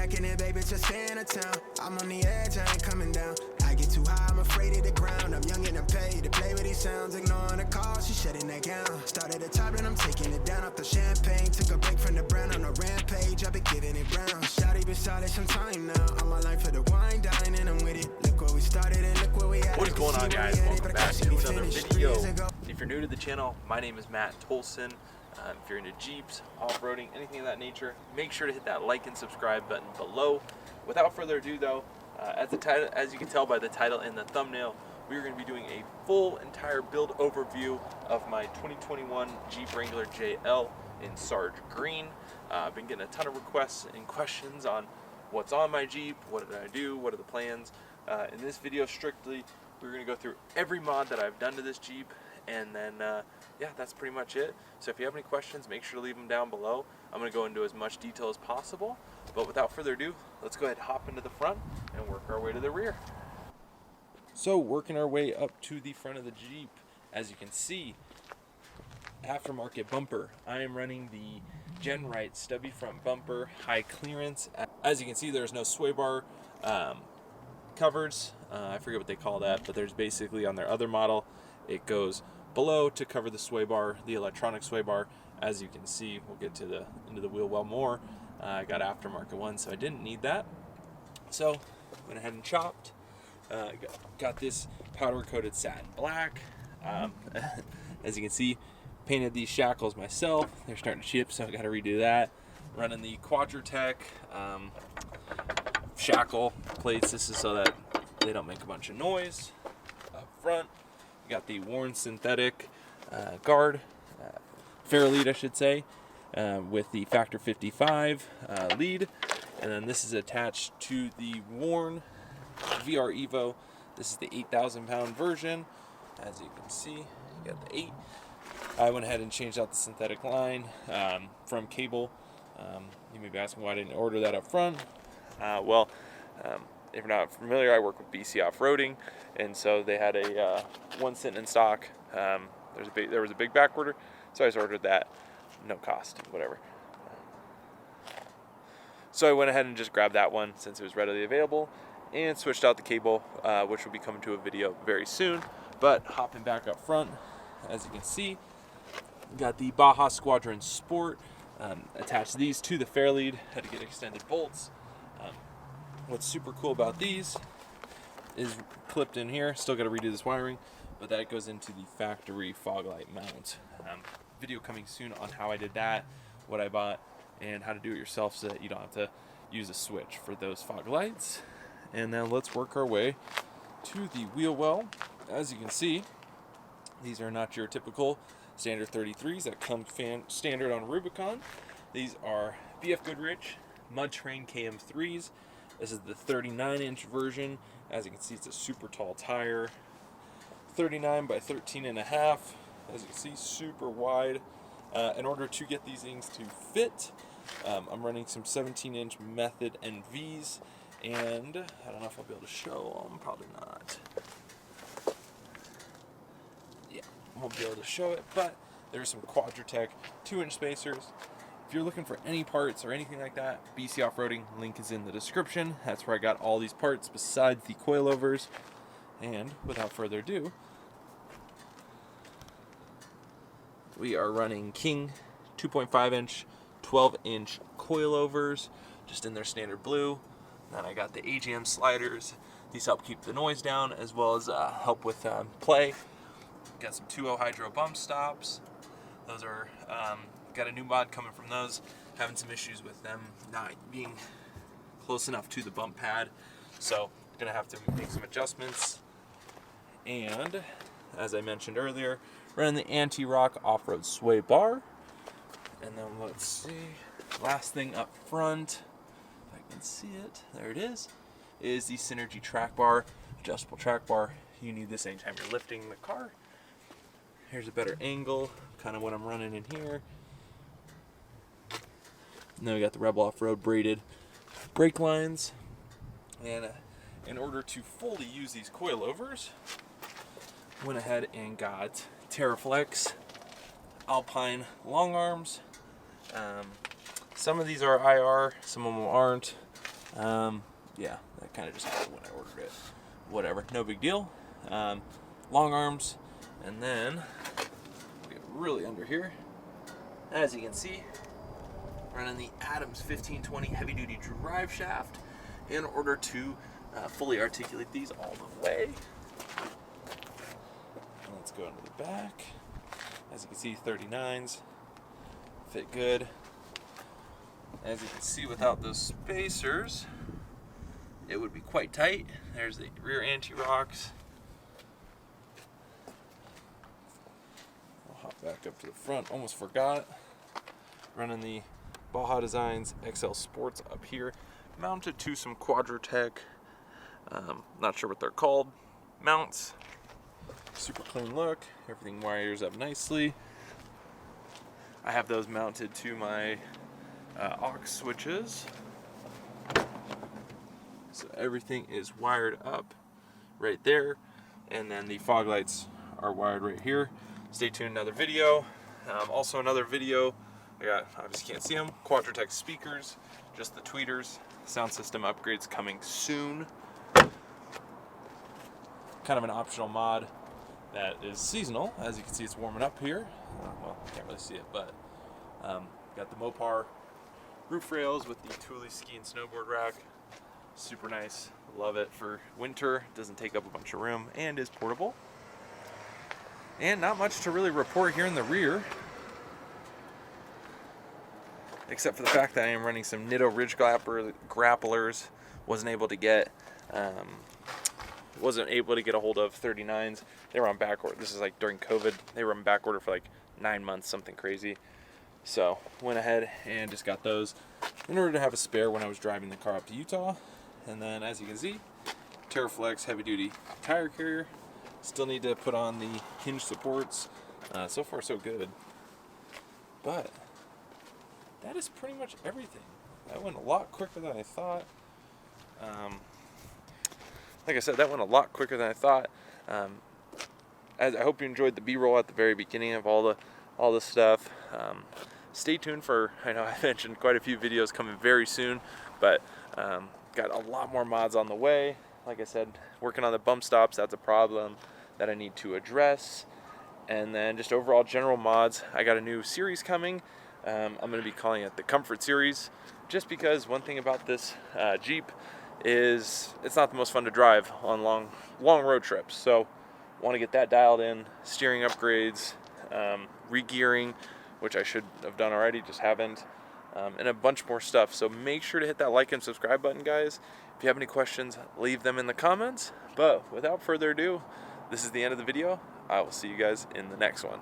macking it, baby, just stay in a town. I'm on the edge, I ain't coming down. I get too high, I'm afraid of the ground. I'm young and I'm paid to play with these sounds. Ignoring the call, she shutting that gown. Started at the top and I'm taking it down off the champagne. Took a break from the brown on a rampage. I've been giving it brown. Shawty been solid some time now. I'm my life for the wine, dine, and I'm with it. Look where we started and look where we at. What is going on, guys? Welcome back to another video. If you're new to the channel, my name is Matt Tolson. If you're into Jeeps, off-roading, anything of that nature, make sure to hit that like and subscribe button below. Without further ado though, as you can tell by the title and the thumbnail, we are going to be doing a full entire build overview of my 2021 Jeep Wrangler JL in Sarge Green. I've been getting a ton of requests and questions on what's on my Jeep, what did I do, what are the plans. In this video strictly, we're going to go through every mod that I've done to this Jeep, and then yeah, that's pretty much it. So if you have any questions, make sure to leave them down below. I'm going to go into as much detail as possible, but without further ado, let's go ahead and hop into the front and work our way to the rear. So working our way up to the front of the Jeep, as you can see, aftermarket bumper. I am running the Gen Right stubby front bumper, high clearance. As you can see, there's no sway bar covers. I forget what they call that, but there's basically on their other model, it goes below to cover the sway bar, the electronic sway bar. As you can see, we'll get to into the wheel well more. I got aftermarket one, so I didn't need that. So went ahead and chopped. Got this powder coated satin black. As you can see, painted these shackles myself. They're starting to chip, so I got to redo that. Running the Quadratech shackle plates. This is so that they don't make a bunch of noise. Up front, we got the worn synthetic guard, Fairlead I should say, with the Factor 55 lead. And then this is attached to the worn VR Evo. This is the 8,000 pound version. As you can see, you got the 8. I went ahead and changed out the synthetic line from cable. You may be asking why I didn't order that up front. If you're not familiar, I work with BC Off-Roading, and so they had a one sitting in stock. There was a big back order, so I just ordered that, no cost, whatever. So I went ahead and just grabbed that one since it was readily available, and switched out the cable, which will be coming to a video very soon. But hopping back up front, as you can see, got the Baja Squadron Sport. Attached these to the Fairlead, had to get extended bolts. What's super cool about these is clipped in here, still got to redo this wiring, but that goes into the factory fog light mount. Video coming soon on how I did that, what I bought, and how to do it yourself so that you don't have to use a switch for those fog lights. And then let's work our way to the wheel well. As you can see, these are not your typical standard 33s that come standard on Rubicon. These are BF Goodrich Mud Train KM3s. This is the 39-inch version. As you can see, it's a super tall tire, 39 by 13.5. As you can see, super wide. In order to get these things to fit, I'm running some 17-inch Method NVs, and I don't know if I'll be able to show them. Probably not. Yeah, won't be able to show it, but there's some Quadratech 2-inch spacers. If you're looking for any parts or anything like that, BC Off-Roading, link is in the description. That's where I got all these parts besides the coilovers. And without further ado, we are running King 2.5-inch, 12-inch coilovers, just in their standard blue. Then I got the AGM sliders. These help keep the noise down as well as help with play. Got some 2.0 hydro bump stops. Those are got a new mod coming from those. Having some issues with them not being close enough to the bump pad, so gonna have to make some adjustments. And as I mentioned earlier, running the anti-rock off-road sway bar. And then let's see, last thing up front, if I can see it, there it is the Synergy track bar, adjustable track bar. You need this anytime you're lifting the car. Here's a better angle, kind of what I'm running in here. And then we got the Rebel Off-Road braided brake lines. And in order to fully use these coilovers, went ahead and got TerraFlex Alpine long arms. Some of these are IR, some of them aren't. Yeah, that kind of just happened when I ordered it. Whatever, no big deal. Long arms, and then we get really under here. As you can see, running the Adams 1520 heavy duty drive shaft in order to fully articulate these all the way. Let's go into the back. As you can see, 39s fit good. As you can see, without those spacers, it would be quite tight. There's the rear anti-rocks. I'll hop back up to the front. Almost forgot. Running the Baja Designs XL Sports up here, mounted to some Quadratech, not sure what they're called, mounts. Super clean look. Everything wires up nicely. I have those mounted to my aux switches. So everything is wired up right there, and then the fog lights are wired right here. Stay tuned, another video. Also another video, I got, obviously can't see them, Quadratech speakers, just the tweeters, sound system upgrades coming soon. Kind of an optional mod that is seasonal. As you can see, it's warming up here. Well, you can't really see it, but got the Mopar roof rails with the Thule ski and snowboard rack. Super nice, love it for winter. Doesn't take up a bunch of room and is portable. And not much to really report here in the rear, except for the fact that I am running some Nitto Ridge grapplers. Wasn't able to get a hold of 39s. They were on back order. This is like during COVID. They were on back order for like 9 months, something crazy. So went ahead and just got those in order to have a spare when I was driving the car up to Utah. And then, as you can see, Terraflex heavy duty tire carrier. Still need to put on the hinge supports. So far so good. But that is pretty much everything. That went a lot quicker than I thought. Like I said, that went a lot quicker than I thought. As I hope you enjoyed the B-roll at the very beginning of all the stuff. Stay tuned for, I know I mentioned quite a few videos coming very soon, but got a lot more mods on the way. Like I said, working on the bump stops, that's a problem that I need to address. And then just overall general mods, I got a new series coming. I'm going to be calling it the Comfort Series, just because one thing about this Jeep is it's not the most fun to drive on long road trips. So want to get that dialed in, steering upgrades, re-gearing, which I should have done already, just haven't, and a bunch more stuff. So make sure to hit that like and subscribe button, guys. If you have any questions, leave them in the comments. But without further ado, this is the end of the video. I will see you guys in the next one.